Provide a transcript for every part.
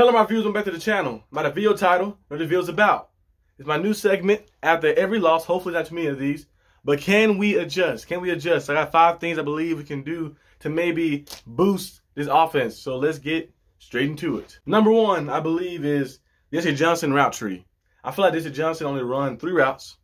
Hello my viewers, welcome back to the channel. By the video title, what the video is about. It's my new segment after every loss, hopefully not too many of these, but can we adjust? Can we adjust? I got 5 things I believe we can do to maybe boost this offense. So let's get straight into it. Number 1, I believe, is Jesse Johnson route tree. I feel like Jesse Johnson only run 3 routes.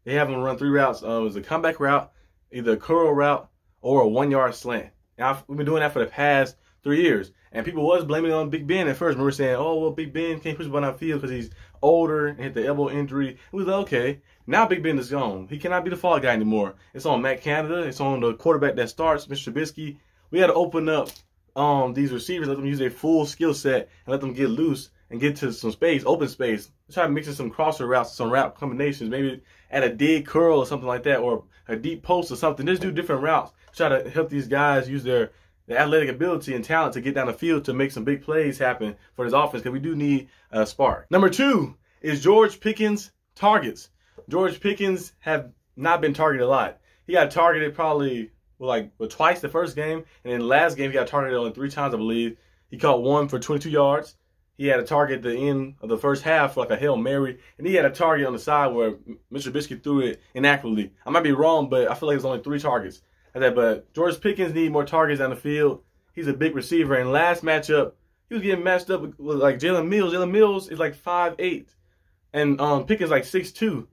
They have him run 3 routes. It was a comeback route, either a curl route, or a 1-yard slant. Now, we've been doing that for the past 3 years. And people was blaming it on Big Ben at first. Remember saying, oh, well, Big Ben can't push the ball downfield because he's older and hit the elbow injury. It was like, okay, now Big Ben is gone. He cannot be the fall guy anymore. It's on Matt Canada. It's on the quarterback that starts, Mr. Trubisky. We had to open up these receivers, let them use their full skill set, and let them get loose and get to some space, open space. Try to mix in some crosser routes, some route combinations, maybe at a dig curl or something like that, or a deep post or something. Just do different routes. Try to help these guys use their athletic ability and talent to get down the field to make some big plays happen for this offense, because we do need a spark. Number 2 is George Pickens targets. George Pickens have not been targeted a lot. He got targeted probably twice the first game, and in the last game he got targeted only 3 times, I believe. He caught 1 for 22 yards. He had a target at the end of the first half for like a Hail Mary, and he had a target on the side where Mr. Trubisky threw it inaccurately. I might be wrong, but I feel like it was only 3 targets. But George Pickens need more targets down the field. He's a big receiver. And last matchup, he was getting matched up with like Jalen Mills. Jalen Mills is like 5'8", and Pickens like 6'2".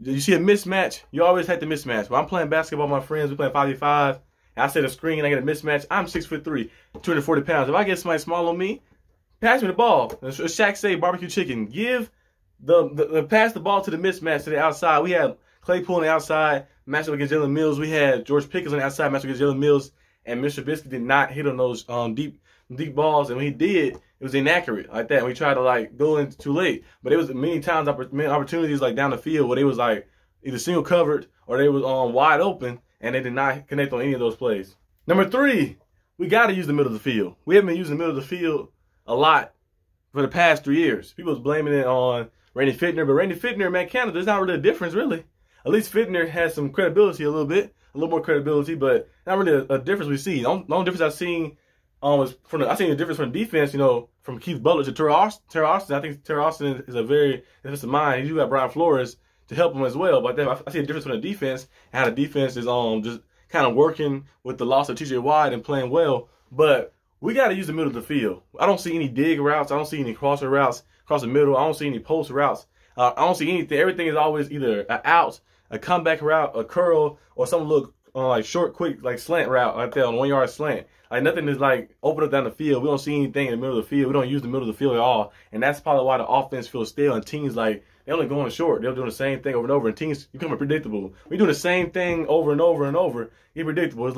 You see a mismatch? You always have to mismatch. When I'm playing basketball with my friends, we playing 5v5, and I set a screen and I get a mismatch. I'm 6'3", 240 pounds. If I get somebody small on me, pass me the ball. Shaq say barbecue chicken. Give pass the ball to the mismatch to the outside. We had Claypool on the outside, matched up against Jalen Mills. We had George Pickens on the outside, matched up against Jalen Mills, and Mr. Trubisky did not hit on those deep balls. And when he did, it was inaccurate like that. And we tried to go in too late. But it was many times opportunities down the field where they was either single covered or they was wide open, and they did not connect on any of those plays. Number 3, we got to use the middle of the field. We haven't been using the middle of the field a lot for the past 3 years. People was blaming it on Randy Fittner, but Randy Fittner and Matt Canada, there's not really a difference, really. At least Fittner has some credibility a little more credibility, but not really a difference we see. The only difference I've seen was I seen a difference from the defense, from Keith Butler to Terrell Austin. I think Terrell Austin is a very defensive mind. He do got Brian Flores to help him as well, but I see a difference from the defense and how the defense is just kind of working with the loss of T.J. Watt and playing well. But we got to use the middle of the field. I don't see any dig routes. I don't see any crosser routes across the middle. I don't see any post routes. I don't see anything. Everything is always either an out, a comeback route, a curl, or some look short, quick, slant route like that on 1-yard slant. Nothing is open up down the field. We don't see anything in the middle of the field. We don't use the middle of the field at all. And that's probably why the offense feels stale, and teams they only going short. They're doing the same thing over and over, and teams become predictable. We doing the same thing over and over and over. It's predictable. It's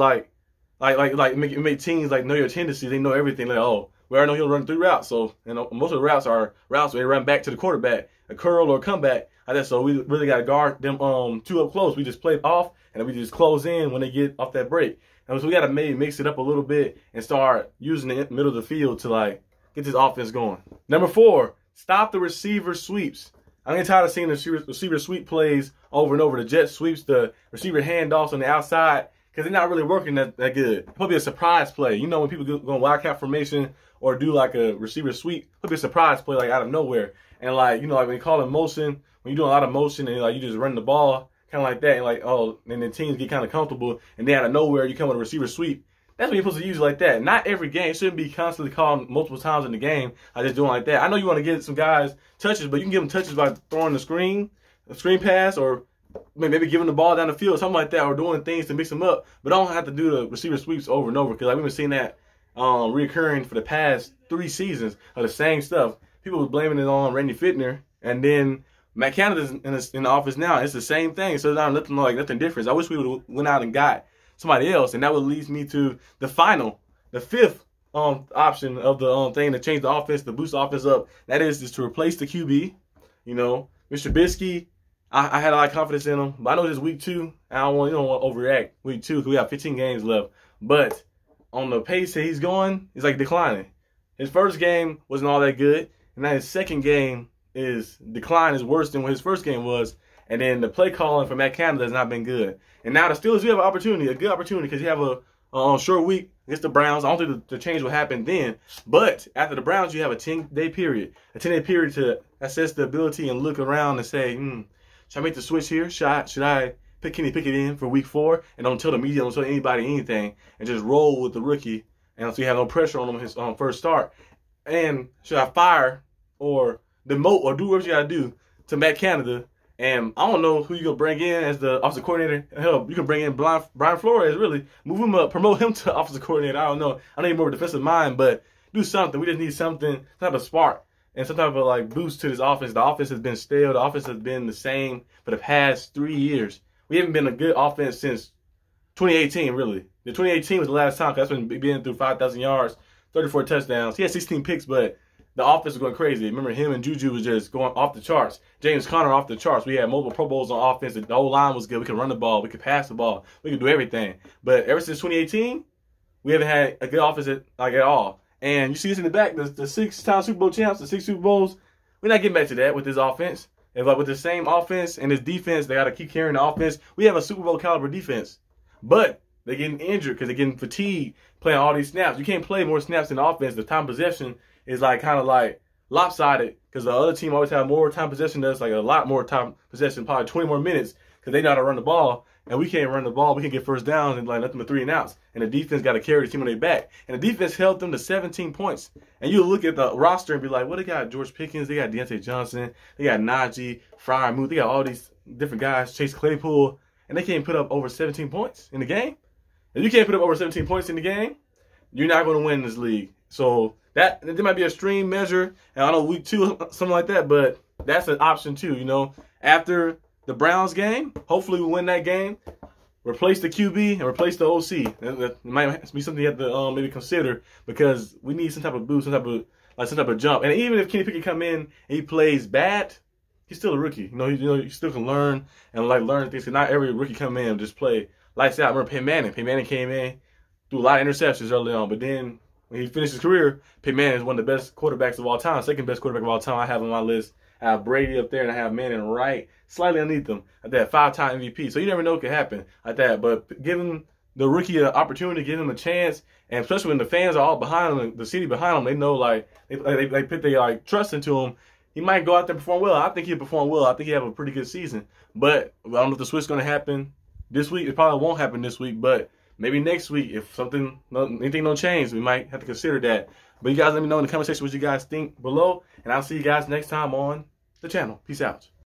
make teams know your tendencies. They know everything. Oh, we already know he'll run 3 routes. So, most of the routes are routes where they run back to the quarterback, a curl or a comeback. So we really got to guard them too up close. We just play off, and we just close in when they get off that break. And so we got to maybe mix it up a little bit and start using the middle of the field to get this offense going. Number 4, stop the receiver sweeps. I'm getting tired of seeing the receiver sweep plays over and over. The jet sweeps, the receiver handoffs on the outside, because they're not really working that good. It'll probably be a surprise play. When people go in wildcat formation or do a receiver sweep, it'll be a surprise play out of nowhere. And when you call it motion, when you're doing a lot of motion and you just run the ball kind of like that, and and the teams get kind of comfortable, and then out of nowhere you come with a receiver sweep. That's what you're supposed to use like that. Not every game. It shouldn't be constantly called multiple times in the game. I just doing like that. I know you want to get some guys touches, but you can give them touches by throwing a screen pass, or maybe giving the ball down the field, something like that, or doing things to mix them up. But don't have to do the receiver sweeps over and over, because we've been seeing that reoccurring for the past 3 seasons of the same stuff. People were blaming it on Randy Fittner, and then Matt Canada's in the office now. It's the same thing. So there's nothing different. I wish we would have went out and got somebody else, and that would lead me to the 5th option of the thing to change the offense, to boost the offense up. That is to replace the QB. Mr. Trubisky, I had a lot of confidence in him, but I know this is week 2. I don't want to overreact week 2 because we have 15 games left. But on the pace that he's going, it's declining. His first game wasn't all that good, and now his second game decline is worse than what his first game was. And then the play calling for Matt Canada has not been good. And now the Steelers do have an opportunity, a good opportunity, because you have short week against the Browns. I don't think the change will happen then. But after the Browns, you have a 10-day period. A 10-day period to assess the ability and look around and say, should I make the switch here? Should I pick Kenny Pickett in for week 4? And don't tell the media, don't tell anybody anything, and just roll with the rookie. And so you have no pressure on him his first start. And should I fire or demote or do whatever you got to do to Matt Canada? And I don't know who you going to bring in as the offensive coordinator. Hell, you can bring in Brian Flores, really. Move him up, promote him to offensive coordinator. I don't know. I need more of a defensive mind, but do something. We just need something, some type of spark and some type of like boost to this offense. The offense has been stale. The offense has been the same for the past 3 years. We haven't been a good offense since 2018, really. The 2018 was the last time, because that's when being through 5,000 yards, 34 touchdowns. He had 16 picks, but the offense was going crazy. Remember, him and Juju was just going off the charts. James Conner off the charts. We had multiple Pro Bowls on offense. The whole line was good. We could run the ball. We could pass the ball. We could do everything. But ever since 2018, we haven't had a good offense at all. And you see this in the back, the 6-time Super Bowl champs, the 6 Super Bowls. We're not getting back to that with this offense. And like with the same offense and this defense, they got to keep carrying the offense. We have a Super Bowl caliber defense. But they're getting injured because they're getting fatigued playing all these snaps. You can't play more snaps in offense. The time possession is like kind of like lopsided because the other team always have more time possession than us, like a lot more time possession, probably 20 more minutes because they know how to run the ball. And we can't run the ball. We can get first downs and like let them to 3 and outs. And the defense got to carry the team on their back. And the defense held them to 17 points. And you look at the roster and be like, well, they got George Pickens, they got Deontay Johnson, they got Najee, Freiermuth, they got all these different guys, Chase Claypool, and they can't put up over 17 points in the game. If you can't put up over 17 points in the game, you're not going to win this league. So there might be a extreme measure, and I don't know, week 2, something like that, but that's an option too, you know. After the Browns game, hopefully we win that game, replace the QB and replace the OC. That might be something you have to maybe consider because we need some type of boost, some type of jump. And even if Kenny Pickett come in and he plays bad, he's still a rookie. You know, you still can learn and like learn things. Cause not every rookie come in and just play lights out. Remember Peyton Manning? Peyton Manning came in, threw a lot of interceptions early on, but then when he finished his career, Peyton Manning is one of the best quarterbacks of all time, second best quarterback of all time. I have on my list. I have Brady up there, and I have Manning right slightly underneath them at that 5-time MVP. So you never know what could happen like that. But giving the rookie an opportunity, giving him a chance, and especially when the fans are all behind him, the city behind him, they know like they put their like trust into him. He might go out there and perform well. I think he'll perform well. I think he'll have a pretty good season. But I don't know if the switch is going to happen this week. It probably won't happen this week, but maybe next week if anything don't change, we might have to consider that. But you guys let me know in the comment section what you guys think below, and I'll see you guys next time on the channel. Peace out.